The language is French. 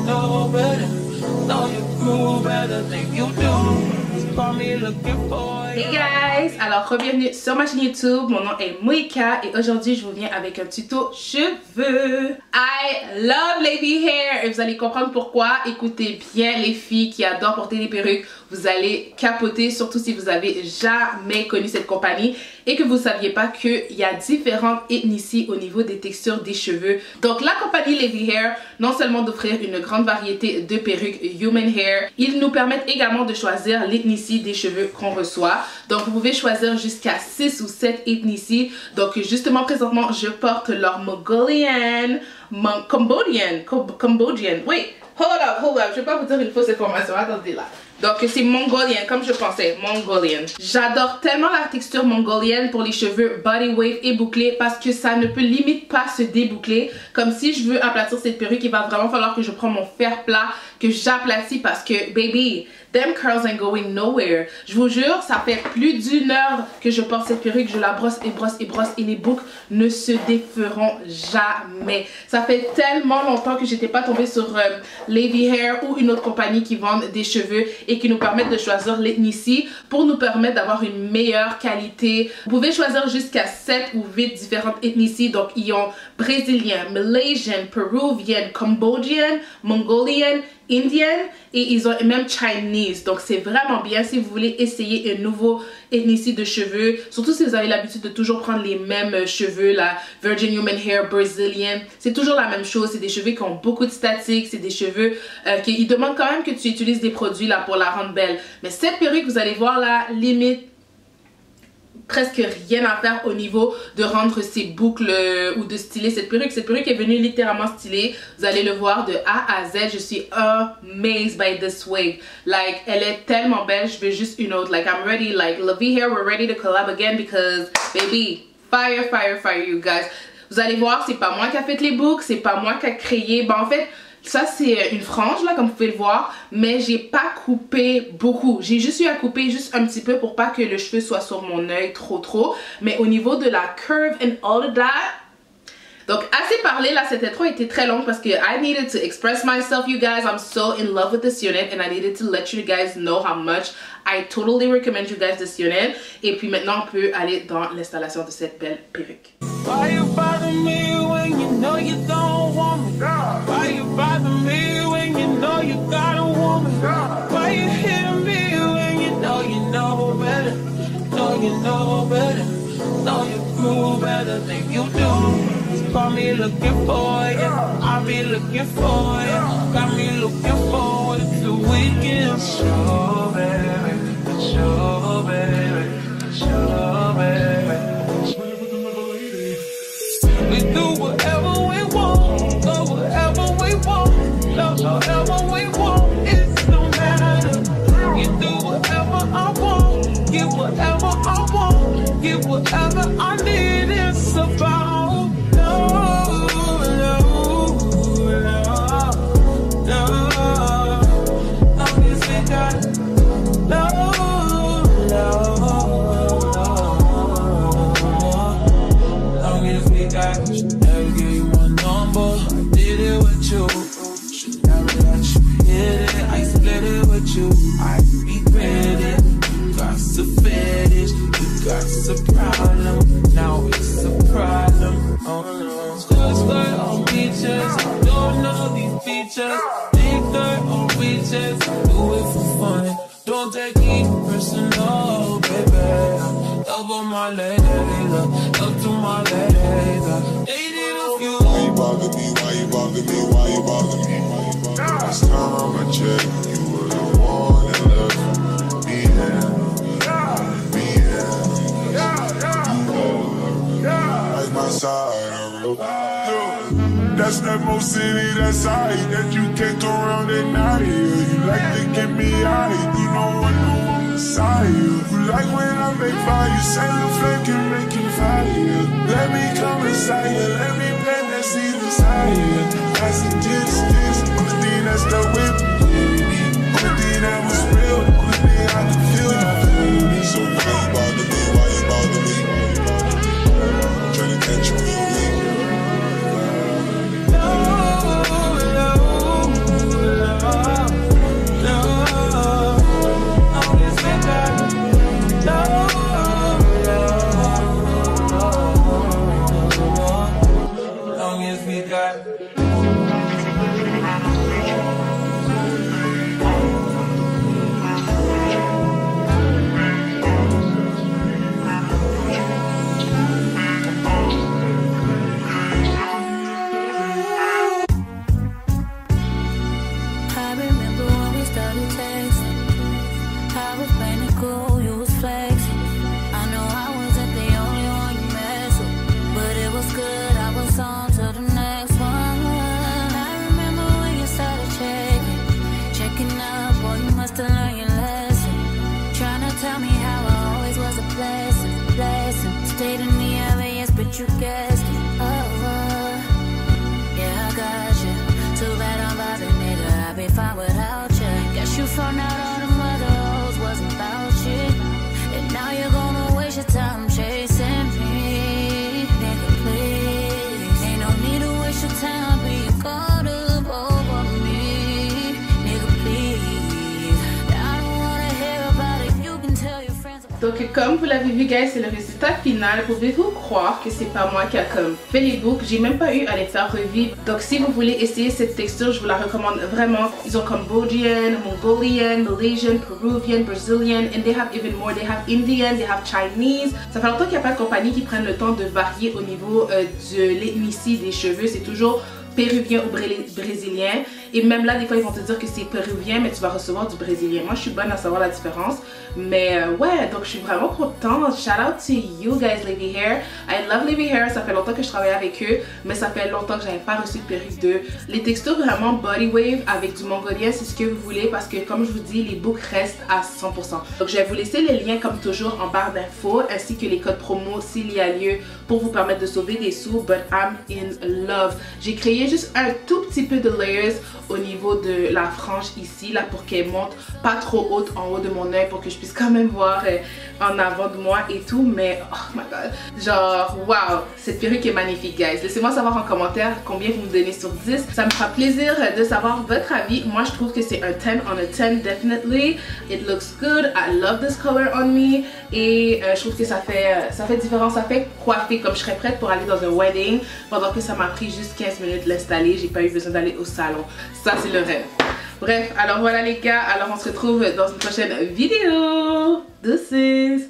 know better. Know you groove better than you do. Call me looking for you. Hey guys, alors bienvenue sur ma chaîne YouTube. Mon nom est Moïka et aujourd'hui je vous viens avec un tuto cheveux. I love Levy Hair et vous allez comprendre pourquoi. Écoutez bien les filles qui adorent porter des perruques, vous allez capoter, surtout si vous avez jamais connu cette compagnie et que vous ne saviez pas qu'il y a différentes ethnies au niveau des textures des cheveux. Donc la compagnie Levy Hair, non seulement d'offrir une grande variété de perruques human hair, ils nous permettent également de choisir l'ethnie des cheveux qu'on reçoit. Donc vous pouvez choisir jusqu'à 6 ou 7 ethnies. Donc justement présentement je porte leur Mongolian, Cambodian, wait, hold up, je vais pas vous dire une fausse information, attendez là. Donc c'est mongolien comme je pensais, mongolien. J'adore tellement la texture mongolienne pour les cheveux body wave et bouclés parce que ça ne peut limite pas se déboucler. Comme si je veux aplatir cette perruque, il va vraiment falloir que je prenne mon fer plat, que j'aplatis parce que baby, them curls ain't going nowhere. Je vous jure, ça fait plus d'1 heure que je porte cette perruque, je la brosse et brosse et brosse et les boucles ne se déferont jamais. Ça fait tellement longtemps que j'étais pas tombée sur Levy Hair ou une autre compagnie qui vend des cheveux et qui nous permettent de choisir l'ethnie pour nous permettre d'avoir une meilleure qualité. Vous pouvez choisir jusqu'à 7 ou 8 différentes ethnies. Donc ils ont brésilien, malaysian, peruvian, cambodgian, mongolian, indienne et ils ont même Chinese. Donc c'est vraiment bien si vous voulez essayer un nouveau ethnie de cheveux, surtout si vous avez l'habitude de toujours prendre les mêmes cheveux, la Virgin Human Hair Brazilian, c'est toujours la même chose. C'est des cheveux qui ont beaucoup de statique, c'est des cheveux qui demandent quand même que tu utilises des produits là pour la rendre belle. Mais cette perruque, vous allez voir là, limite presque rien à faire au niveau de rendre ses boucles ou de styler cette perruque. Cette perruque est venue littéralement stylée. Vous allez le voir de A à Z. Je suis amazed by this wig. Like, elle est tellement belle. Je veux juste une autre. Like, I'm ready. Like, Levy Hair, we're ready to collab again because, baby, fire, fire, fire, you guys. Vous allez voir, c'est pas moi qui a fait les boucles. C'est pas moi qui a créé. Ben, en fait, ça c'est une frange là comme vous pouvez le voir, mais j'ai pas coupé beaucoup, j'ai juste eu à couper juste un petit peu pour pas que le cheveu soit sur mon œil trop, mais au niveau de la curve and all of that. Donc assez parlé là, cette intro était très longue parce que I needed to express myself, you guys. I'm so in love with this unit and I needed to let you guys know how much I totally recommend you guys this unit. Et puis maintenant on peut aller dans l'installation de cette belle perruque. Why you bother me when you know you don't want me? Why you bother me when you know you got a woman? Why you hit me when you know better? Know you know better. Know you groove better than you do. Call me looking for you, I'll be looking for you. Got me looking forward to weekend. Show baby, show baby, show baby. We do whatever we want, go wherever we want, love however we want, it don't matter. You do whatever I want, get whatever I want, get whatever I need, it's about love, love, love, love. Long as we got love, love, long as we got. Should never give you my number, I did it with you. Should never let you hit it, I split it with you. I regret it, you got a fetish, you got a problem, now it's a problem. Oh no, skirt on beaches, don't know these features. Big dirt on beaches, do it for fun. Don't take it personal, baby. Love on my lady, love to my lady. Dated a few. Why you bother me? Why you bother me? Why you bother me? Last time I checked, you were the one that left me there. Like my side, that's that most city, that side that you can't go around at night. You like to get me high, you don't want no one beside you. You like when I make fire, you say the flame can make you fire. Let me come inside you, let me plant that seed inside you. That's a distance, only thing that's the whip. Only thing that was real, only thing I could feel. So why you bother me, why you bother me? Trying to catch you real weak. bet you guessed it. Yeah, I got you. Too bad I'm vibing, nigga. I'd be fine without you. Guess you found out all them other hoes wasn't about shit. And now you're gonna waste your time chasing me. Nigga, please. Ain't no need to waste your time being caught up over me. Nigga, please. I don't wanna hear about it. You can tell your friends. Donc comme vous l'avez vu guys, c'est le résultat final. Pouvez-vous croire que c'est pas moi qui a comme fait les boucles? J'ai même pas eu à les faire revivre. Donc si vous voulez essayer cette texture, je vous la recommande vraiment. Ils ont Cambodian, Mongolian, Malaysian, Peruvian, Brazilian, and they have even more. They have Indian, they have Chinese. Ça fait longtemps qu'il n'y a pas de compagnie qui prennent le temps de varier au niveau de l'ethnicité des cheveux. C'est toujours péruvien ou brésilien. Et même là, des fois, ils vont te dire que c'est péruvien, mais tu vas recevoir du brésilien. Moi, je suis bonne à savoir la différence. Mais ouais, donc je suis vraiment contente. Shout out to you guys, Livy Hair. I love Livy Hair. Ça fait longtemps que je travaille avec eux, mais ça fait longtemps que j'avais pas reçu de perruque d'eux. Les textures vraiment body wave avec du mongolien, c'est ce que vous voulez parce que comme je vous dis, les boucles restent à 100%. Donc je vais vous laisser les liens comme toujours en barre d'infos ainsi que les codes promo s'il y a lieu pour vous permettre de sauver des sous. But I'm in love. J'ai créé juste un tout petit peu de layers au niveau de la frange ici là pour qu'elle monte pas trop haute en haut de mon œil pour que je puisse quand même voir en avant de moi et tout. Mais oh my god, genre wow, cette perruque est magnifique guys. Laissez-moi savoir en commentaire combien vous me donnez sur 10. Ça me fera plaisir de savoir votre avis. Moi je trouve que c'est un 10 on a 10 definitely. It looks good. I love this color on me. Et je trouve que ça fait différent. Ça fait coiffer comme je serais prête pour aller dans un wedding pendant que ça m'a pris juste 15 minutes de l'installer. J'ai pas eu besoin d'aller au salon. Ça c'est le rêve. Bref, alors voilà les gars, alors on se retrouve dans une prochaine vidéo. Deuces!